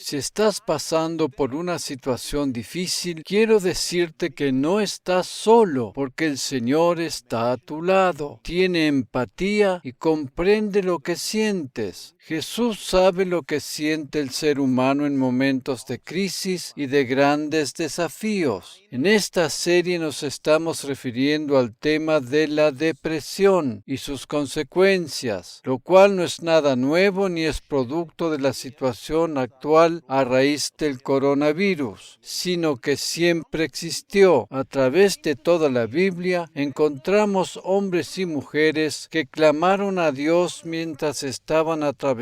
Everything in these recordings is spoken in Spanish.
Si estás pasando por una situación difícil, quiero decirte que no estás solo, porque el Señor está a tu lado. Tiene empatía y comprende lo que sientes. Jesús sabe lo que siente el ser humano en momentos de crisis y de grandes desafíos. En esta serie nos estamos refiriendo al tema de la depresión y sus consecuencias, lo cual no es nada nuevo ni es producto de la situación actual a raíz del coronavirus, sino que siempre existió. A través de toda la Biblia encontramos hombres y mujeres que clamaron a Dios mientras estaban atravesando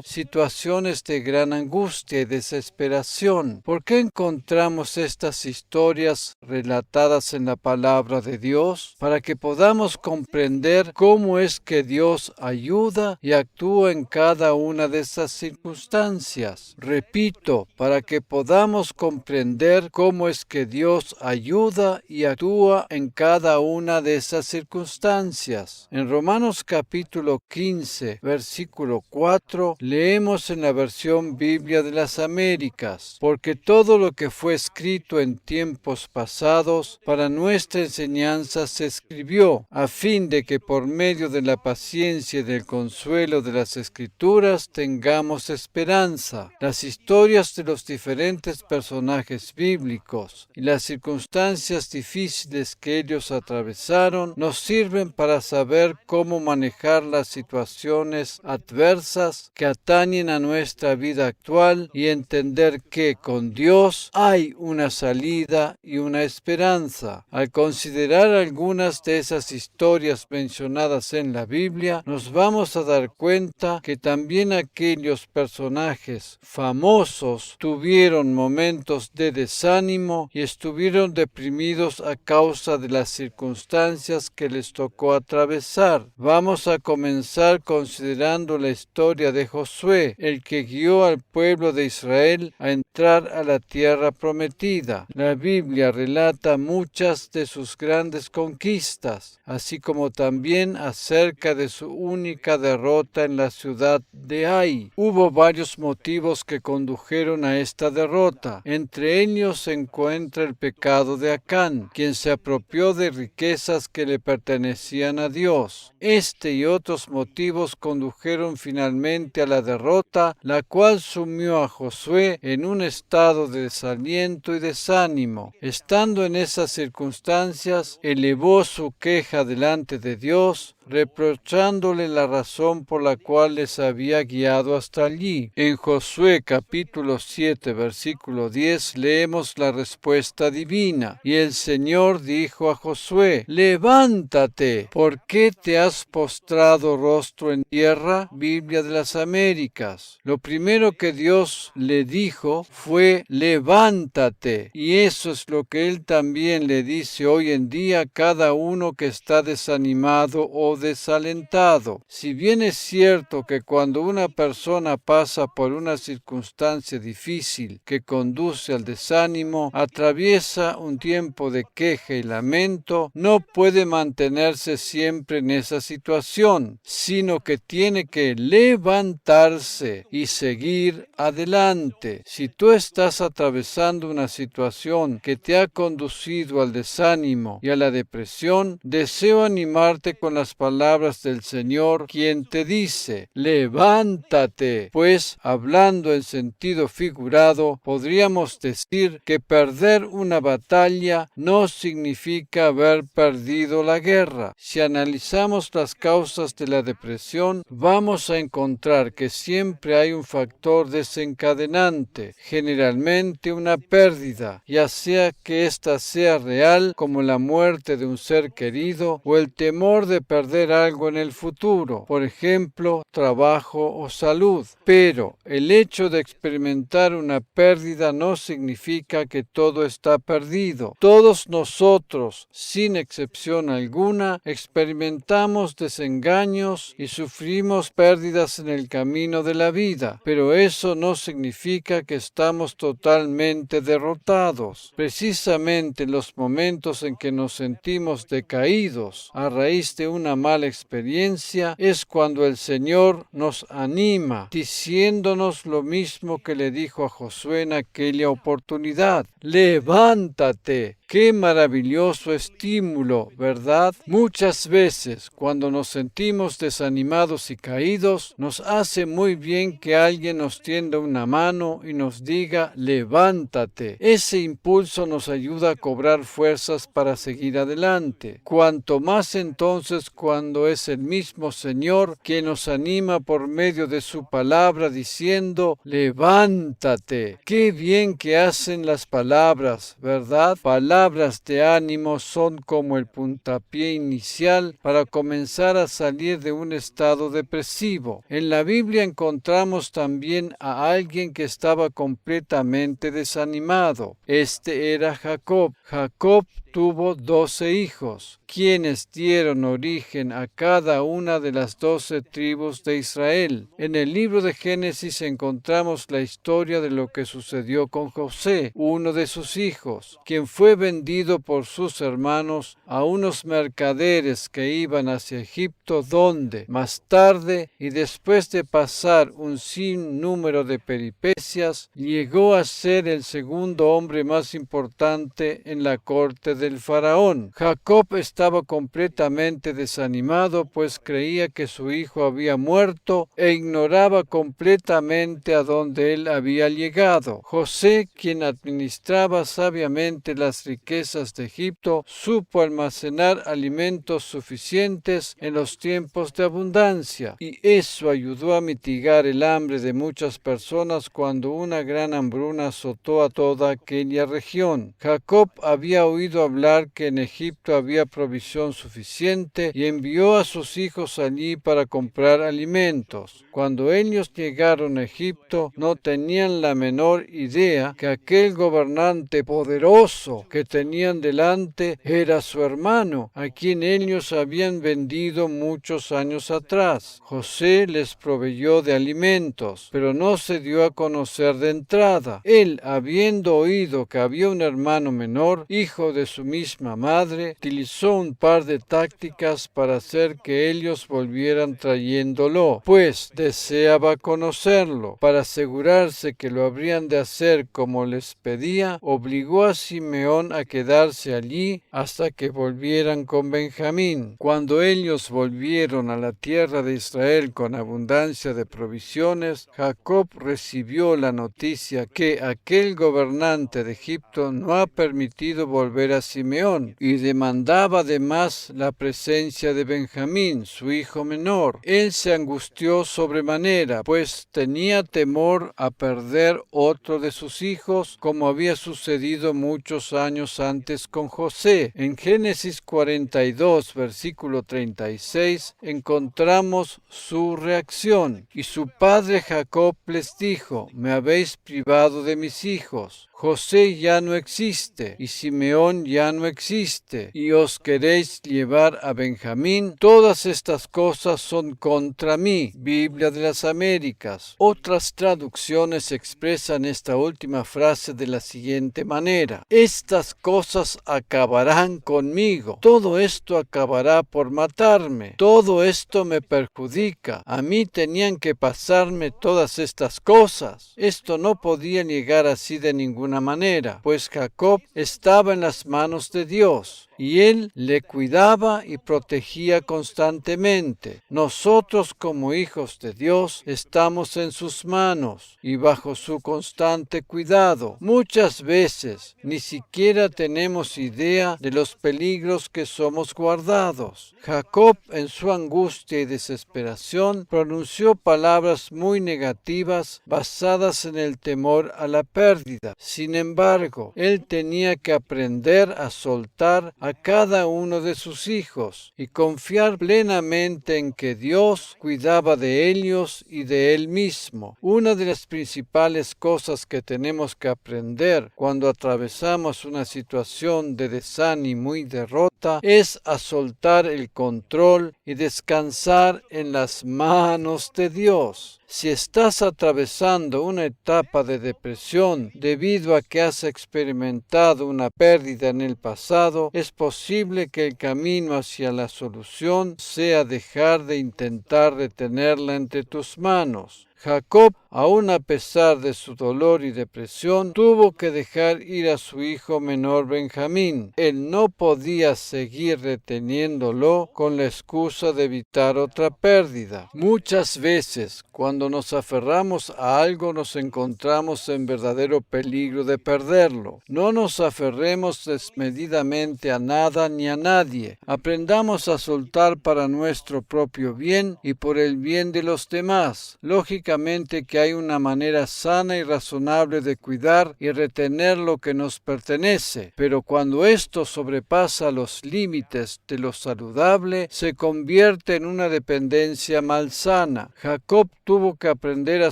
situaciones de gran angustia y desesperación. ¿Por qué encontramos estas historias relatadas en la palabra de Dios? Para que podamos comprender cómo es que Dios ayuda y actúa en cada una de esas circunstancias. Repito, para que podamos comprender cómo es que Dios ayuda y actúa en cada una de esas circunstancias. En Romanos capítulo 15, versículo 4, leemos en la versión Biblia de las Américas: porque todo lo que fue escrito en tiempos pasados para nuestra enseñanza se escribió, a fin de que por medio de la paciencia y del consuelo de las Escrituras tengamos esperanza. Las historias de los diferentes personajes bíblicos y las circunstancias difíciles que ellos atravesaron nos sirven para saber cómo manejar las situaciones adversas que atañen a nuestra vida actual y entender que con Dios hay una salida y una esperanza. Al considerar algunas de esas historias mencionadas en la Biblia, nos vamos a dar cuenta que también aquellos personajes famosos tuvieron momentos de desánimo y estuvieron deprimidos a causa de las circunstancias que les tocó atravesar. Vamos a comenzar considerando la historia de Josué, el que guió al pueblo de Israel a entrar a la tierra prometida. La Biblia relata muchas de sus grandes conquistas, así como también acerca de su única derrota en la ciudad de Ai. Hubo varios motivos que condujeron a esta derrota. Entre ellos se encuentra el pecado de Acán, quien se apropió de riquezas que le pertenecían a Dios. Este y otros motivos condujeron finalmente a la derrota, la cual sumió a Josué en un estado de desaliento y desánimo. Estando en esas circunstancias, elevó su queja delante de Dios, reprochándole la razón por la cual les había guiado hasta allí. En Josué capítulo 7, versículo 10, leemos la respuesta divina. Y el Señor dijo a Josué: levántate, ¿por qué te has postrado rostro en tierra? Biblia de las Américas. Lo primero que Dios le dijo fue: levántate. Y eso es lo que Él también le dice hoy en día a cada uno que está desanimado o desalentado. Si bien es cierto que cuando una persona pasa por una circunstancia difícil que conduce al desánimo, atraviesa un tiempo de queja y lamento, no puede mantenerse siempre en esa situación, sino que tiene que levantarse y seguir adelante. Si tú estás atravesando una situación que te ha conducido al desánimo y a la depresión, deseo animarte con las palabras del Señor, quien te dice: levántate. Pues, hablando en sentido figurado, podríamos decir que perder una batalla no significa haber perdido la guerra. Si analizamos las causas de la depresión, vamos a encontrar que siempre hay un factor desencadenante, generalmente una pérdida, ya sea que ésta sea real, como la muerte de un ser querido, o el temor de perder algo en el futuro, por ejemplo, trabajo o salud. Pero el hecho de experimentar una pérdida no significa que todo está perdido. Todos nosotros, sin excepción alguna, experimentamos desengaños y sufrimos pérdidas en el camino de la vida, pero eso no significa que estamos totalmente derrotados. Precisamente en los momentos en que nos sentimos decaídos a raíz de una mala experiencia es cuando el Señor nos anima, diciéndonos lo mismo mismo que le dijo a Josué en aquella oportunidad: levántate. Qué maravilloso estímulo, ¿verdad? Muchas veces, cuando nos sentimos desanimados y caídos, nos hace muy bien que alguien nos tienda una mano y nos diga: levántate. Ese impulso nos ayuda a cobrar fuerzas para seguir adelante. Cuanto más entonces cuando es el mismo Señor quien nos anima por medio de su palabra diciendo: levántate. Qué bien que hacen las palabras, ¿verdad? Palabras de ánimo son como el puntapié inicial para comenzar a salir de un estado depresivo. En la Biblia encontramos también a alguien que estaba completamente desanimado. Este era Jacob. Jacob tuvo 12 hijos, quienes dieron origen a cada una de las 12 tribus de Israel. En el libro de Génesis encontramos la historia de lo que sucedió con José, uno de sus hijos, quien fue vendido por sus hermanos a unos mercaderes que iban hacia Egipto, donde más tarde y después de pasar un sinnúmero de peripecias, llegó a ser el segundo hombre más importante en la corte del faraón. Jacob estaba completamente desanimado, pues creía que su hijo había muerto e ignoraba completamente a dónde él había llegado. José, quien administraba sabiamente las riquezas de Egipto, supo almacenar alimentos suficientes en los tiempos de abundancia, y eso ayudó a mitigar el hambre de muchas personas cuando una gran hambruna azotó a toda aquella región. Jacob había oído hablar que en Egipto había provisión suficiente y envió a sus hijos allí para comprar alimentos. Cuando ellos llegaron a Egipto, no tenían la menor idea que aquel gobernante poderoso que tenían delante era su hermano, a quien ellos habían vendido muchos años atrás. José les proveyó de alimentos, pero no se dio a conocer de entrada. Él, habiendo oído que había un hermano menor, hijo de su misma madre, utilizó un par de tácticas para hacer que ellos volvieran trayéndolo, pues deseaba conocerlo. Para asegurarse que lo habrían de hacer como les pedía, obligó a Simeón a quedarse allí hasta que volvieran con Benjamín. Cuando ellos volvieron a la tierra de Israel con abundancia de provisiones, Jacob recibió la noticia que aquel gobernante de Egipto no ha permitido volver a Simeón, y demandaba además la presencia de Benjamín, su hijo menor. Él se angustió sobremanera, pues tenía temor a perder otro de sus hijos, como había sucedido muchos años antes con José. En Génesis 42, versículo 36, encontramos su reacción. Y su padre Jacob les dijo: me habéis privado de mis hijos. José ya no existe y Simeón ya no existe, y os queréis llevar a Benjamín. Todas estas cosas son contra mí. Biblia de las Américas. Otras traducciones expresan esta última frase de la siguiente manera: estas cosas acabarán conmigo. Todo esto acabará por matarme. Todo esto me perjudica. A mí tenían que pasarme todas estas cosas. Esto no podía llegar así de ninguna manera, pues Jacob estaba en las manos de Dios, y él le cuidaba y protegía constantemente. Nosotros, como hijos de Dios, estamos en sus manos y bajo su constante cuidado. Muchas veces ni siquiera tenemos idea de los peligros que somos guardados. Jacob, en su angustia y desesperación, pronunció palabras muy negativas basadas en el temor a la pérdida. Sin embargo, él tenía que aprender a soltar a cada uno de sus hijos y confiar plenamente en que Dios cuidaba de ellos y de él mismo. Una de las principales cosas que tenemos que aprender cuando atravesamos una situación de desánimo y derrota es a soltar el control y descansar en las manos de Dios. Si estás atravesando una etapa de depresión debido a que has experimentado una pérdida en el pasado, es posible que el camino hacia la solución sea dejar de intentar retenerla entre tus manos. Jacob, aun a pesar de su dolor y depresión, tuvo que dejar ir a su hijo menor Benjamín. Él no podía seguir reteniéndolo con la excusa de evitar otra pérdida. Muchas veces, cuando nos aferramos a algo, nos encontramos en verdadero peligro de perderlo. No nos aferremos desmedidamente a nada ni a nadie. Aprendamos a soltar para nuestro propio bien y por el bien de los demás. Lógicamente que hay una manera sana y razonable de cuidar y retener lo que nos pertenece, pero cuando esto sobrepasa los límites de lo saludable, se convierte en una dependencia malsana. Jacob tuvo que aprender a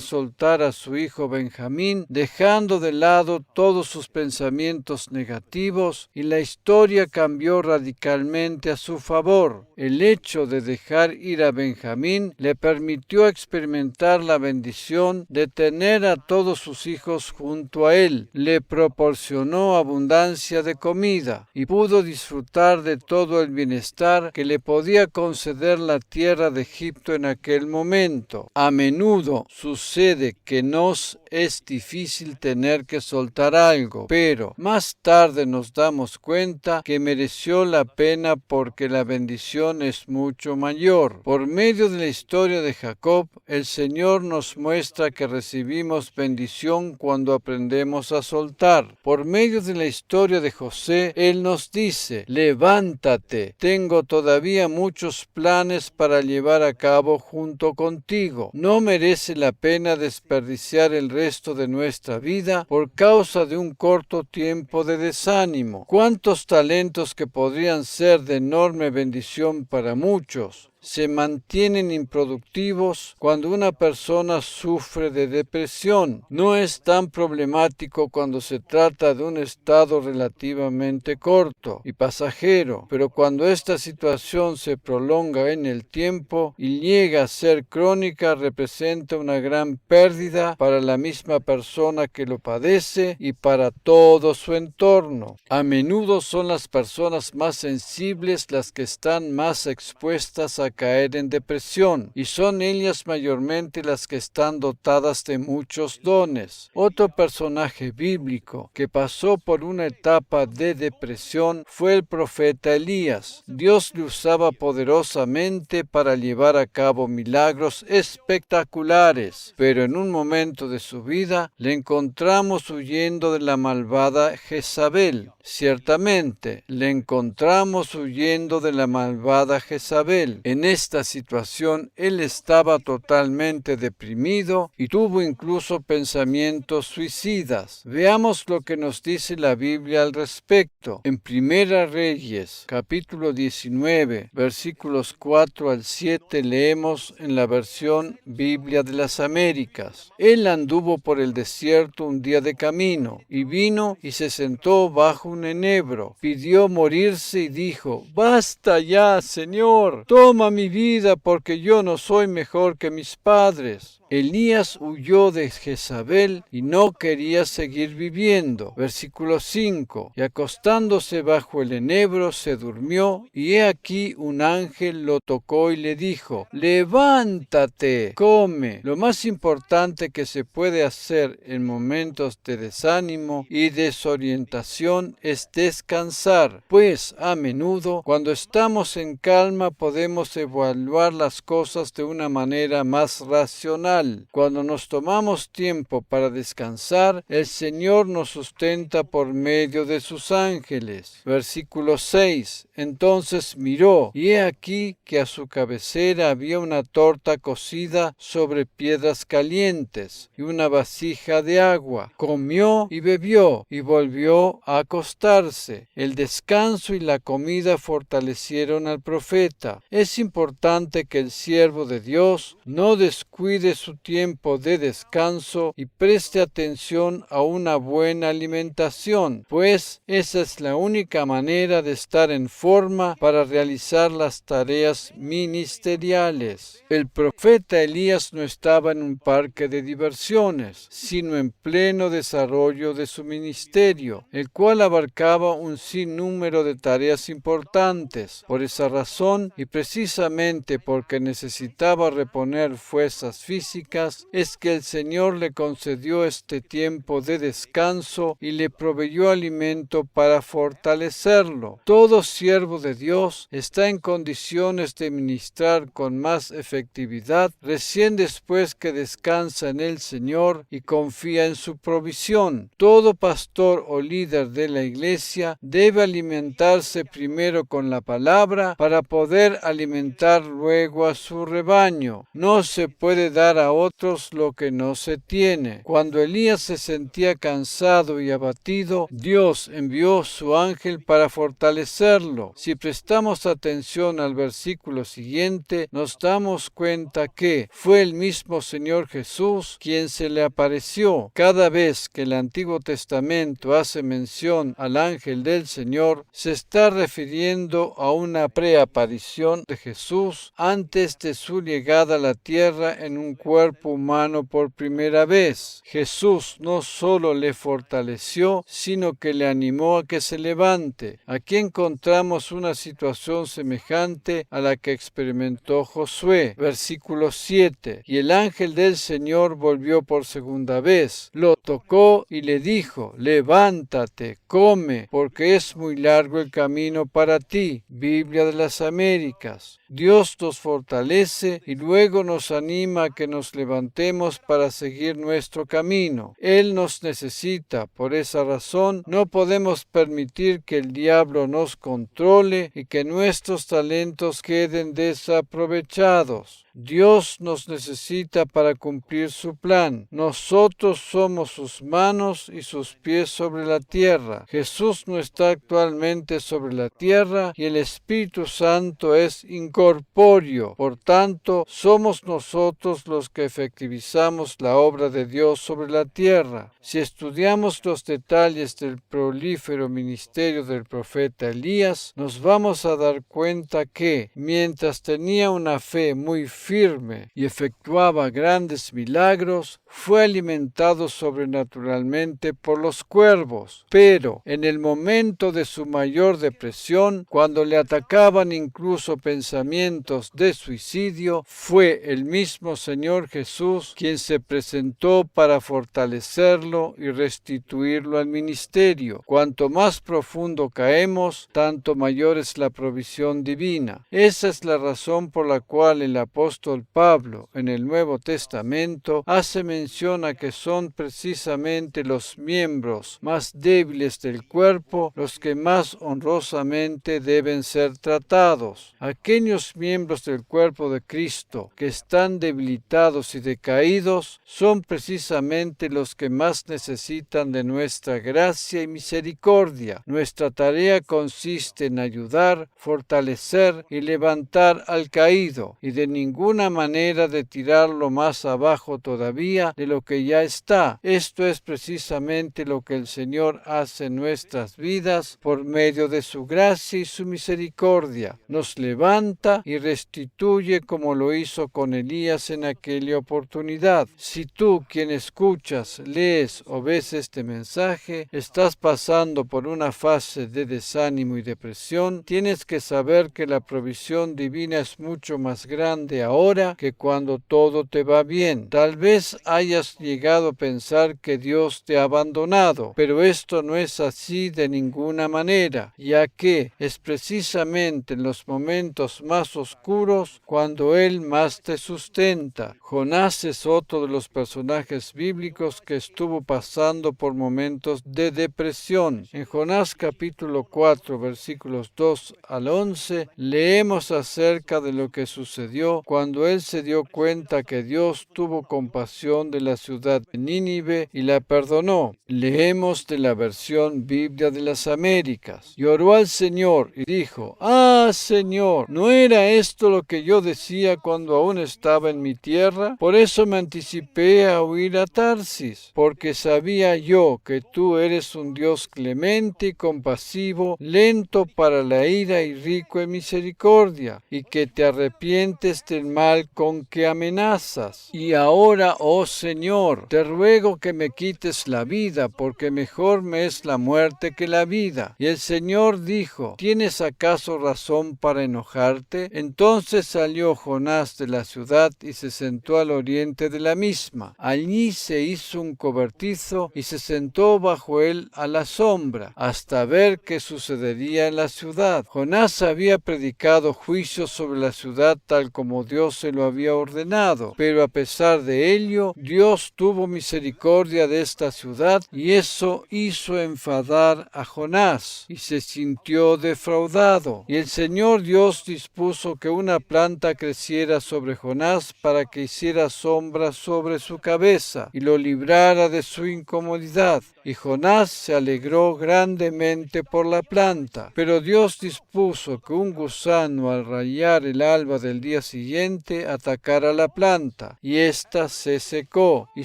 soltar a su hijo Benjamín, dejando de lado todos sus pensamientos negativos, y la historia cambió radicalmente a su favor. El hecho de dejar ir a Benjamín le permitió experimentar la bendición de tener a todos sus hijos junto a él. Le proporcionó abundancia de comida y pudo disfrutar de todo el bienestar que le podía conceder la tierra de Egipto en aquel momento. A menudo sucede que nos es difícil tener que soltar algo, pero más tarde nos damos cuenta que mereció la pena porque la bendición es mucho mayor. Por medio de la historia de Jacob, el Señor nos muestra que recibimos bendición cuando aprendemos a soltar. Por medio de la historia de José, Él nos dice: levántate, tengo todavía muchos planes para llevar a cabo junto contigo. No merece la pena desperdiciar el resto de nuestra vida por causa de un corto tiempo de desánimo. ¿Cuántos talentos que podrían ser de enorme bendición para muchos se mantienen improductivos cuando una persona sufre de depresión? No es tan problemático cuando se trata de un estado relativamente corto y pasajero, pero cuando esta situación se prolonga en el tiempo y llega a ser crónica, representa una gran pérdida para la misma persona que lo padece y para todo su entorno. A menudo son las personas más sensibles las que están más expuestas a caer en depresión, y son ellas mayormente las que están dotadas de muchos dones. Otro personaje bíblico que pasó por una etapa de depresión fue el profeta Elías. Dios le usaba poderosamente para llevar a cabo milagros espectaculares, pero en un momento de su vida le encontramos huyendo de la malvada Jezabel. Ciertamente, le encontramos huyendo de la malvada Jezabel. En esta situación, él estaba totalmente deprimido y tuvo incluso pensamientos suicidas. Veamos lo que nos dice la Biblia al respecto. En Primera Reyes, capítulo 19, versículos 4 al 7, leemos en la versión Biblia de las Américas: Él anduvo por el desierto un día de camino, y vino y se sentó bajo un enebro. Pidió morirse y dijo: «Basta ya, Señor, toma mi vida, porque yo no soy mejor que mis padres». Elías huyó de Jezabel y no quería seguir viviendo. Versículo 5. Y acostándose bajo el enebro se durmió, y he aquí un ángel lo tocó y le dijo: «Levántate, come». Lo más importante que se puede hacer en momentos de desánimo y desorientación es descansar, pues a menudo cuando estamos en calma podemos evaluar las cosas de una manera más racional. Cuando nos tomamos tiempo para descansar, el Señor nos sustenta por medio de sus ángeles. Versículo 6. Entonces miró, y he aquí que a su cabecera había una torta cocida sobre piedras calientes y una vasija de agua. Comió y bebió, y volvió a acostarse. El descanso y la comida fortalecieron al profeta. Es importante que el siervo de Dios no descuide su tiempo de descanso y preste atención a una buena alimentación, pues esa es la única manera de estar en forma para realizar las tareas ministeriales. El profeta Elías no estaba en un parque de diversiones, sino en pleno desarrollo de su ministerio, el cual abarcaba un sinnúmero de tareas importantes. Por esa razón, y precisamente precisamente porque necesitaba reponer fuerzas físicas, es que el Señor le concedió este tiempo de descanso y le proveyó alimento para fortalecerlo. Todo siervo de Dios está en condiciones de ministrar con más efectividad recién después que descansa en el Señor y confía en su provisión. Todo pastor o líder de la iglesia debe alimentarse primero con la palabra para poder alimentar luego a su rebaño. No se puede dar a otros lo que no se tiene. Cuando Elías se sentía cansado y abatido, Dios envió su ángel para fortalecerlo. Si prestamos atención al versículo siguiente, nos damos cuenta que fue el mismo Señor Jesús quien se le apareció. Cada vez que el Antiguo Testamento hace mención al ángel del Señor, se está refiriendo a una preaparición de Jesús antes de su llegada a la tierra en un cuerpo humano por primera vez. Jesús no solo le fortaleció, sino que le animó a que se levante. Aquí encontramos una situación semejante a la que experimentó Josué. Versículo 7. Y el ángel del Señor volvió por segunda vez, lo tocó y le dijo: levántate, come, porque es muy largo el camino para ti. Biblia de las Américas. Dios nos fortalece y luego nos anima a que nos levantemos para seguir nuestro camino. Él nos necesita. Por esa razón, no podemos permitir que el diablo nos controle y que nuestros talentos queden desaprovechados. Dios nos necesita para cumplir su plan. Nosotros somos sus manos y sus pies sobre la tierra. Jesús no está actualmente sobre la tierra y el Espíritu Santo es incorpóreo. Por tanto, somos nosotros los que efectivizamos la obra de Dios sobre la tierra. Si estudiamos los detalles del prolífero ministerio del profeta Elías, nos vamos a dar cuenta que, mientras tenía una fe muy firme y efectuaba grandes milagros, fue alimentado sobrenaturalmente por los cuervos. Pero en el momento de su mayor depresión, cuando le atacaban incluso pensamientos de suicidio, fue el mismo Señor Jesús quien se presentó para fortalecerlo y restituirlo al ministerio. Cuanto más profundo caemos, tanto mayor es la provisión divina. Esa es la razón por la cual el apóstol Pablo en el Nuevo Testamento hace mención a que son precisamente los miembros más débiles del cuerpo los que más honrosamente deben ser tratados. Aquellos miembros del cuerpo de Cristo que están debilitados y decaídos son precisamente los que más necesitan de nuestra gracia y misericordia. Nuestra tarea consiste en ayudar, fortalecer y levantar al caído, y de ninguna manera de tirarlo más abajo todavía de lo que ya está. Esto es precisamente lo que el Señor hace en nuestras vidas por medio de su gracia y su misericordia. Nos levanta y restituye como lo hizo con Elías en aquella oportunidad. Si tú, quien escuchas, lees o ves este mensaje, estás pasando por una fase de desánimo y depresión, tienes que saber que la provisión divina es mucho más grande ahora que cuando todo te va bien. Tal vez hayas llegado a pensar que Dios te ha abandonado, pero esto no es así de ninguna manera, ya que es precisamente en los momentos más oscuros cuando Él más te sustenta. Jonás es otro de los personajes bíblicos que estuvo pasando por momentos de depresión. En Jonás capítulo 4 versículos 2 al 11 leemos acerca de lo que sucedió cuando él se dio cuenta que Dios tuvo compasión de la ciudad de Nínive y la perdonó. Leemos de la versión Biblia de las Américas. Y oró al Señor y dijo: «Ah, Señor, ¿no era esto lo que yo decía cuando aún estaba en mi tierra? Por eso me anticipé a huir a Tarsis, porque sabía yo que tú eres un Dios clemente y compasivo, lento para la ira y rico en misericordia, y que te arrepientes del mal con que amenazas. Y ahora, oh Señor, te ruego que me quites la vida, porque mejor me es la muerte que la vida. Y el Señor dijo: ¿Tienes acaso razón para enojarte? Entonces salió Jonás de la ciudad y se sentó al oriente de la misma. Allí se hizo un cobertizo y se sentó bajo él a la sombra, hasta ver qué sucedería en la ciudad. Jonás había predicado juicio sobre la ciudad tal como Dios se lo había ordenado, pero a pesar de ello, Dios tuvo misericordia de esta ciudad, y eso hizo enfadar a Jonás, y se sintió defraudado. Y el Señor Dios dispuso que una planta creciera sobre Jonás para que hiciera sombra sobre su cabeza y lo librara de su incomodidad. Y Jonás se alegró grandemente por la planta. Pero Dios dispuso que un gusano, al rayar el alba del día siguiente, atacara la planta, y ésta se secó. Y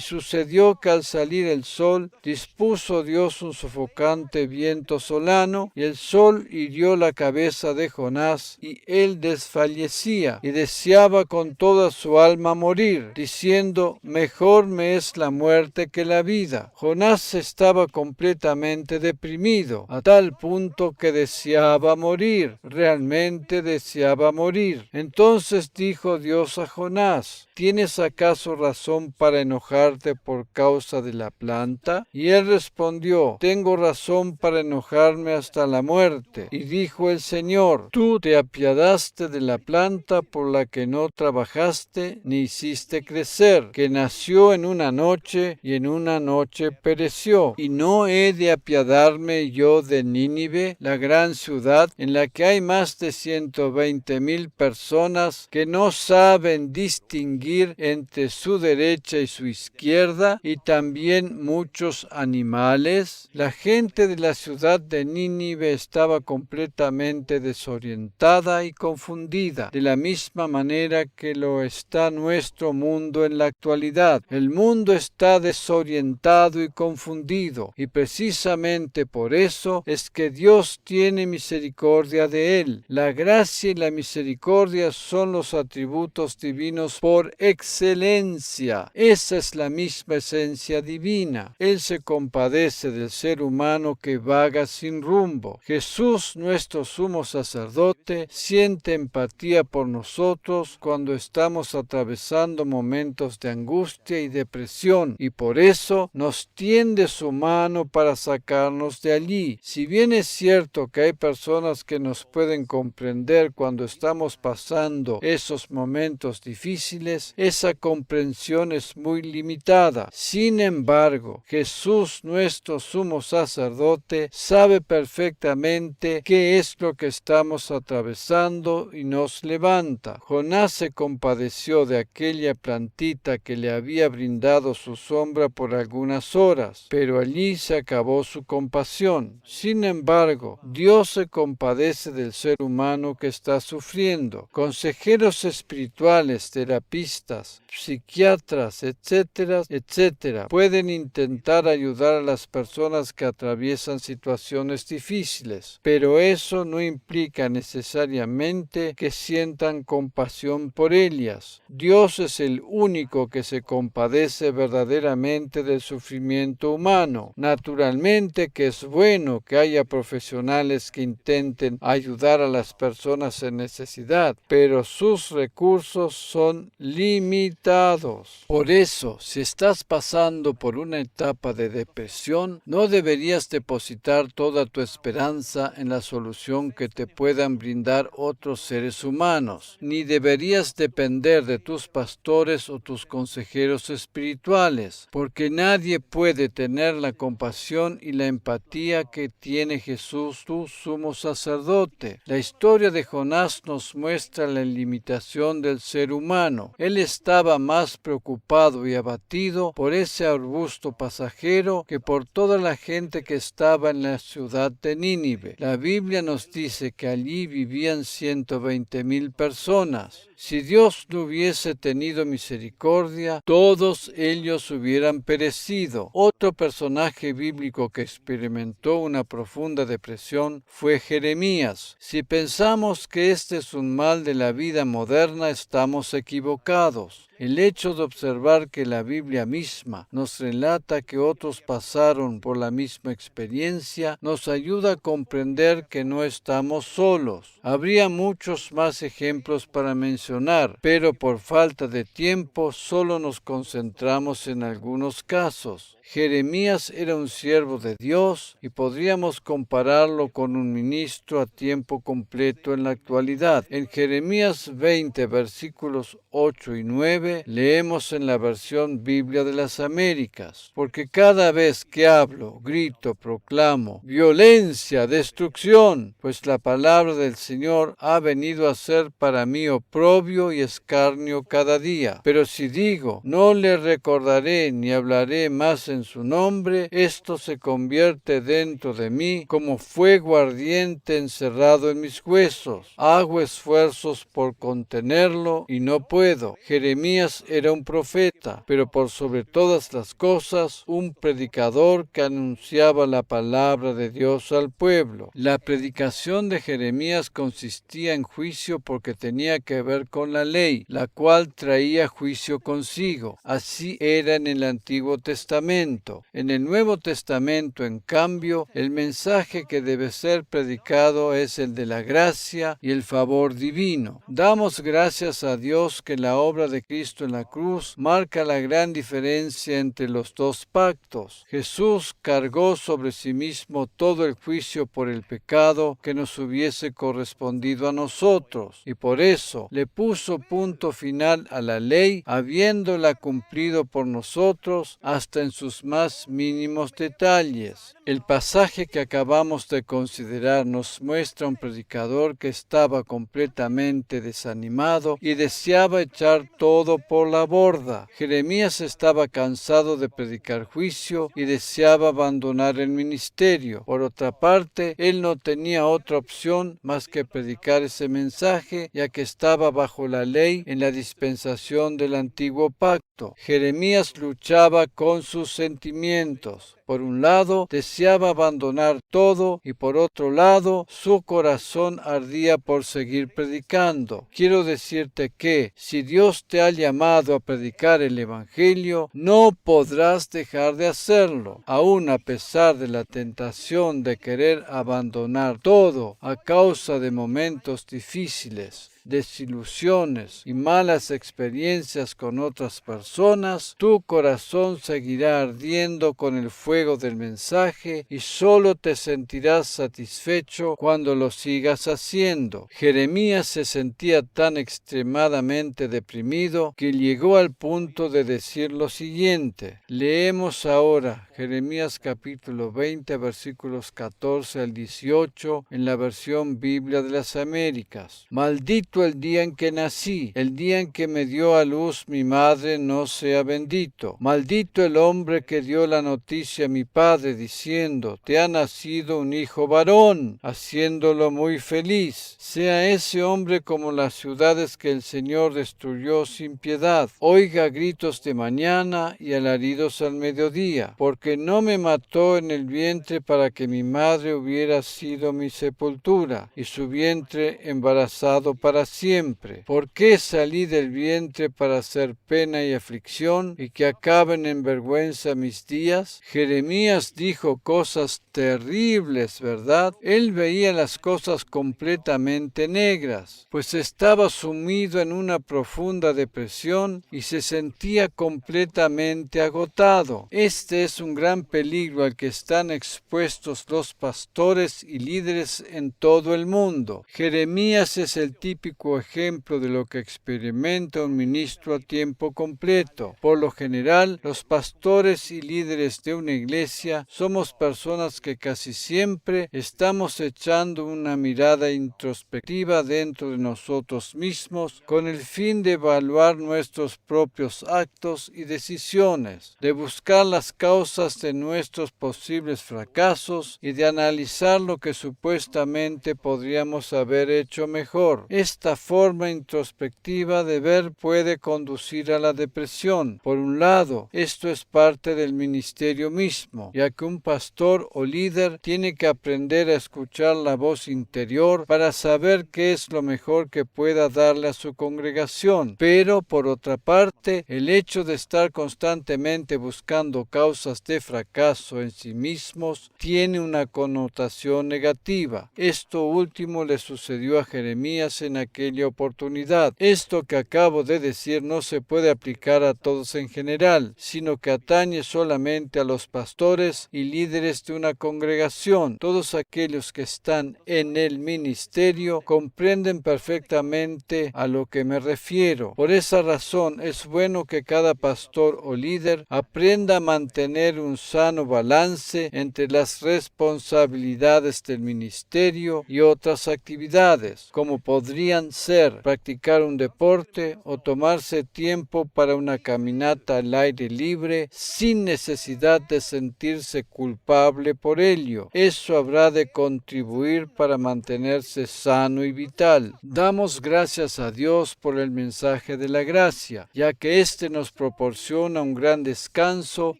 sucedió que al salir el sol, dispuso Dios un sofocante viento solano, y el sol hirió la cabeza de Jonás, y él desfallecía, y deseaba con toda su alma morir, diciendo: mejor me es la muerte que la vida. Jonás estaba completamente deprimido, a tal punto que deseaba morir, realmente deseaba morir. Entonces dijo Dios a Jonás: ¿Tienes acaso razón para enojarte por causa de la planta? Y él respondió: tengo razón para enojarme hasta la muerte. Y dijo el Señor: tú te apiadaste de la planta por la que no trabajaste ni hiciste crecer, que nació en una noche y en una noche pereció. ¿Y no he de apiadarme yo de Nínive, la gran ciudad, en la que hay más de 120,000 personas que no saben distinguir entre su derecha y su izquierda, y también muchos animales? La gente de la ciudad de Nínive estaba completamente desorientada y confundida, de la misma manera que lo está nuestro mundo en la actualidad. El mundo está desorientado y confundido, y precisamente por eso es que Dios tiene misericordia de él. La gracia y la misericordia son los atributos divinos por excelencia. Esa es la misma esencia divina. Él se compadece del ser humano que vaga sin rumbo. Jesús, nuestro sumo sacerdote, siente empatía por nosotros cuando estamos atravesando momentos de angustia y depresión, y por eso nos tiende su mano para sacarnos de allí. Si bien es cierto que hay personas que nos pueden comprender cuando estamos pasando esos momentos difíciles, esa comprensión es muy limitada. Sin embargo, Jesús, nuestro sumo sacerdote, sabe perfectamente qué es lo que estamos atravesando y nos levanta. Jonás se compadeció de aquella plantita que le había brindado su sombra por algunas horas, pero allí se acabó su compasión. Sin embargo, Dios se compadece del ser humano que está sufriendo. Consejeros espirituales, terapistas, psiquiatras, etcétera, etcétera, pueden intentar ayudar a las personas que atraviesan situaciones difíciles, pero eso no implica necesariamente que sientan compasión por ellas. Dios es el único que se compadece verdaderamente del sufrimiento humano. Naturalmente que es bueno que haya profesionales que intenten ayudar a las personas en necesidad, pero sus recursos son limitados. Por eso, si estás pasando por una etapa de depresión, no deberías depositar toda tu esperanza en la solución que te puedan brindar otros seres humanos, ni deberías depender de tus pastores o tus consejeros espirituales, porque nadie puede tener la compasión y la empatía que tiene Jesús, tu sumo sacerdote. La historia de Jonás nos muestra la limitación del ser humano. Él estaba más preocupado y abatido por ese arbusto pasajero que por toda la gente que estaba en la ciudad de Nínive. La Biblia nos dice que allí vivían 120,000 personas. Si Dios no hubiese tenido misericordia, todos ellos hubieran perecido. Otro personaje bíblico que experimentó una profunda depresión fue Jeremías. Si pensamos que este es un mal de la vida moderna, externa estamos equivocados. El hecho de observar que la Biblia misma nos relata que otros pasaron por la misma experiencia nos ayuda a comprender que no estamos solos. Habría muchos más ejemplos para mencionar, pero por falta de tiempo solo nos concentramos en algunos casos. Jeremías era un siervo de Dios y podríamos compararlo con un ministro a tiempo completo en la actualidad. En Jeremías 20, versículos 8 y 9, leemos en la versión Biblia de las Américas: porque cada vez que hablo, grito, proclamo violencia, destrucción, pues la palabra del Señor ha venido a ser para mí oprobio y escarnio cada día. Pero si digo, no le recordaré ni hablaré más en su nombre, esto se convierte dentro de mí como fuego ardiente encerrado en mis huesos. Hago esfuerzos por contenerlo y no puedo. Jeremías era un profeta, pero por sobre todas las cosas, un predicador que anunciaba la palabra de Dios al pueblo. La predicación de Jeremías consistía en juicio porque tenía que ver con la ley, la cual traía juicio consigo. Así era en el Antiguo Testamento. En el Nuevo Testamento, en cambio, el mensaje que debe ser predicado es el de la gracia y el favor divino. Damos gracias a Dios que la obra de Cristo en la cruz marca la gran diferencia entre los dos pactos. Jesús cargó sobre sí mismo todo el juicio por el pecado que nos hubiese correspondido a nosotros, y por eso le puso punto final a la ley, habiéndola cumplido por nosotros hasta en sus más mínimos detalles. El pasaje que acabamos de considerar nos muestra un predicador que estaba completamente desanimado y deseaba echar todo por la borda. Jeremías estaba cansado de predicar juicio y deseaba abandonar el ministerio. Por otra parte, él no tenía otra opción más que predicar ese mensaje, ya que estaba bajo la ley en la dispensación del antiguo pacto. Jeremías luchaba con sus sentimientos. Por un lado, deseaba abandonar todo y por otro lado, su corazón ardía por seguir predicando. Quiero decirte que, si Dios te ha llamado a predicar el Evangelio, no podrás dejar de hacerlo, aun a pesar de la tentación de querer abandonar todo a causa de momentos difíciles, desilusiones y malas experiencias con otras personas. Tu corazón seguirá ardiendo con el fuego del mensaje y solo te sentirás satisfecho cuando lo sigas haciendo. Jeremías se sentía tan extremadamente deprimido que llegó al punto de decir lo siguiente. Leemos ahora Jeremías capítulo 20, versículos 14 al 18 en la versión Biblia de las Américas. Maldito el día en que nací, el día en que me dio a luz mi madre no sea bendito. Maldito el hombre que dio la noticia a mi padre diciendo, te ha nacido un hijo varón, haciéndolo muy feliz. Sea ese hombre como las ciudades que el Señor destruyó sin piedad. Oiga gritos de mañana y alaridos al mediodía, porque no me mató en el vientre para que mi madre hubiera sido mi sepultura, y su vientre embarazado para siempre. ¿Por qué salí del vientre para hacer pena y aflicción, y que acaben en vergüenza mis días? Jeremías dijo cosas terribles, ¿verdad? Él veía las cosas completamente negras, pues estaba sumido en una profunda depresión y se sentía completamente agotado. Este es un gran peligro al que están expuestos los pastores y líderes en todo el mundo. Jeremías es el típico ejemplo de lo que experimenta un ministro a tiempo completo. Por lo general, los pastores y líderes de una iglesia somos personas que casi siempre estamos echando una mirada introspectiva dentro de nosotros mismos con el fin de evaluar nuestros propios actos y decisiones, de buscar las causas de nuestros posibles fracasos y de analizar lo que supuestamente podríamos haber hecho mejor. Esta forma introspectiva de ver puede conducir a la depresión. depresión. Por un lado, esto es parte del ministerio mismo, ya que un pastor o líder tiene que aprender a escuchar la voz interior para saber qué es lo mejor que pueda darle a su congregación. Pero, por otra parte, el hecho de estar constantemente buscando causas de fracaso en sí mismos tiene una connotación negativa. Esto último le sucedió a Jeremías en aquella oportunidad. Esto que acabo de decir no se puede aplicar a todos en general, sino que atañe solamente a los pastores y líderes de una congregación. Todos aquellos que están en el ministerio comprenden perfectamente a lo que me refiero. Por esa razón es bueno que cada pastor o líder aprenda a mantener un sano balance entre las responsabilidades del ministerio y otras actividades, como podrían ser practicar un deporte o tomarse tiempo para una caminata al aire libre sin necesidad de sentirse culpable por ello. Eso habrá de contribuir para mantenerse sano y vital. Damos gracias a Dios por el mensaje de la gracia, ya que éste nos proporciona un gran descanso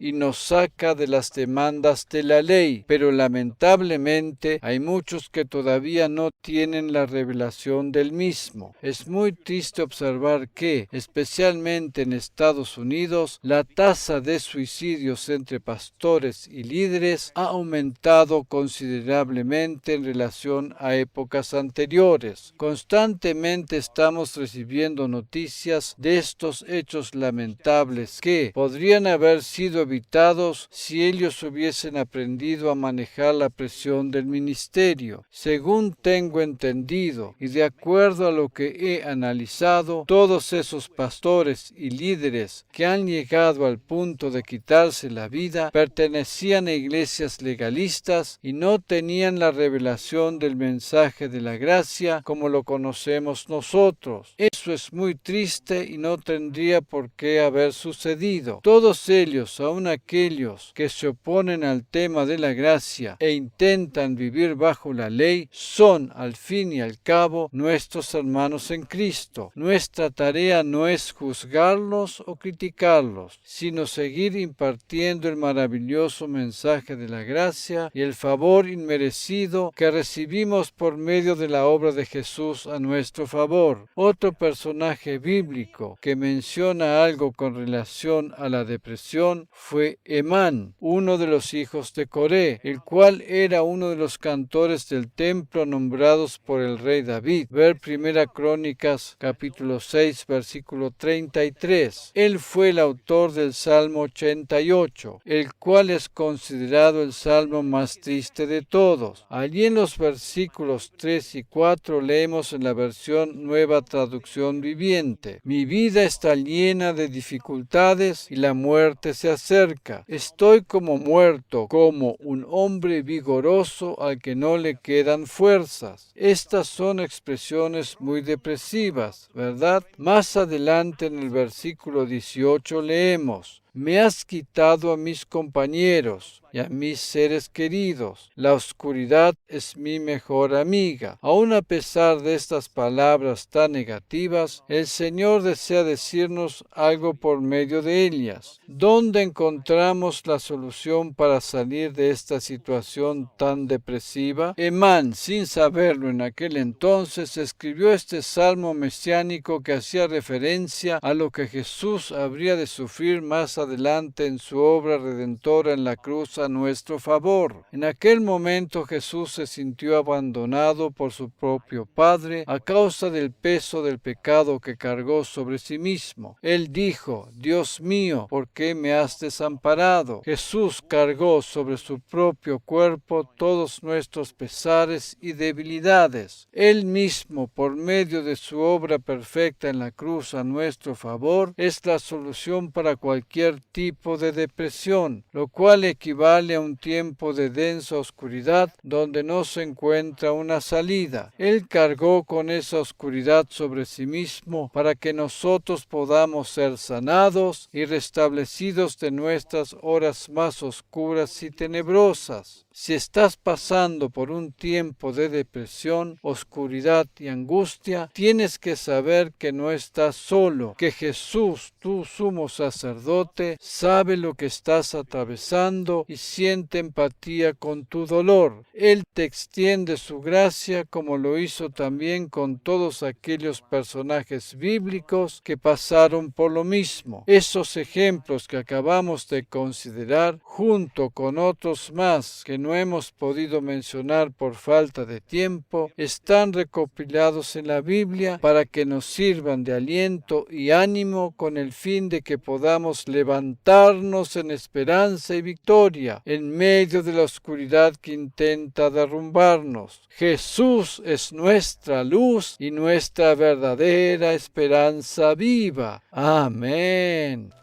y nos saca de las demandas de la ley, pero lamentablemente hay muchos que todavía no tienen la revelación del mismo. Es muy triste observar que, especialmente en Estados Unidos, la tasa de suicidios entre pastores y líderes ha aumentado considerablemente en relación a épocas anteriores. Constantemente estamos recibiendo noticias de estos hechos lamentables que podrían haber sido evitados si ellos hubiesen aprendido a manejar la presión del ministerio. Según tengo entendido y de acuerdo a lo que he analizado, todos esos pastores y líderes que han llegado al punto de quitarse la vida pertenecían a iglesias legalistas y no tenían la revelación del mensaje de la gracia como lo conocemos nosotros. Eso es muy triste y no tendría por qué haber sucedido. Todos ellos, aun aquellos que se oponen al tema de la gracia e intentan vivir bajo la ley, son, al fin y al cabo, nuestros hermanos en Cristo. Nuestra tarea no es juzgarlos o criticarlos, sino seguir impartiendo el maravilloso mensaje de la gracia y el favor inmerecido que recibimos por medio de la obra de Jesús a nuestro favor. Otro personaje bíblico que menciona algo con relación a la depresión fue Emán, uno de los hijos de Coré, el cual era uno de los cantores del templo nombrados por el rey David. Ver 1 Crónicas capítulo 6 versículo 33. Él fue el autor del Salmo 88, el cual es considerado el salmo más triste de todos. Allí en los versículos 3 y 4 leemos en la versión Nueva Traducción Viviente: mi vida está llena de dificultades y la muerte se acerca. Estoy como muerto, como un hombre vigoroso al que no le quedan fuerzas. Estas son expresiones muy depresivas, ¿verdad? Más adelante en el versículo 18 leemos: me has quitado a mis compañeros y a mis seres queridos. La oscuridad es mi mejor amiga. Aun a pesar de estas palabras tan negativas, el Señor desea decirnos algo por medio de ellas. ¿Dónde encontramos la solución para salir de esta situación tan depresiva? Emán, sin saberlo en aquel entonces, escribió este salmo mesiánico que hacía referencia a lo que Jesús habría de sufrir más adelante en su obra redentora en la cruz a nuestro favor. En aquel momento Jesús se sintió abandonado por su propio Padre a causa del peso del pecado que cargó sobre sí mismo. Él dijo: Dios mío, ¿por qué me has desamparado? Jesús cargó sobre su propio cuerpo todos nuestros pesares y debilidades. Él mismo, por medio de su obra perfecta en la cruz a nuestro favor, es la solución para cualquier cualquier tipo de depresión, lo cual equivale a un tiempo de densa oscuridad donde no se encuentra una salida. Él cargó con esa oscuridad sobre sí mismo para que nosotros podamos ser sanados y restablecidos de nuestras horas más oscuras y tenebrosas. Si estás pasando por un tiempo de depresión, oscuridad y angustia, tienes que saber que no estás solo, que Jesús, tu sumo sacerdote, sabe lo que estás atravesando y siente empatía con tu dolor. Él te extiende su gracia como lo hizo también con todos aquellos personajes bíblicos que pasaron por lo mismo. Esos ejemplos que acabamos de considerar, junto con otros más que no hemos podido mencionar por falta de tiempo, están recopilados en la Biblia para que nos sirvan de aliento y ánimo con el fin de que podamos levantarnos en esperanza y victoria en medio de la oscuridad que intenta derrumbarnos. Jesús es nuestra luz y nuestra verdadera esperanza viva. Amén.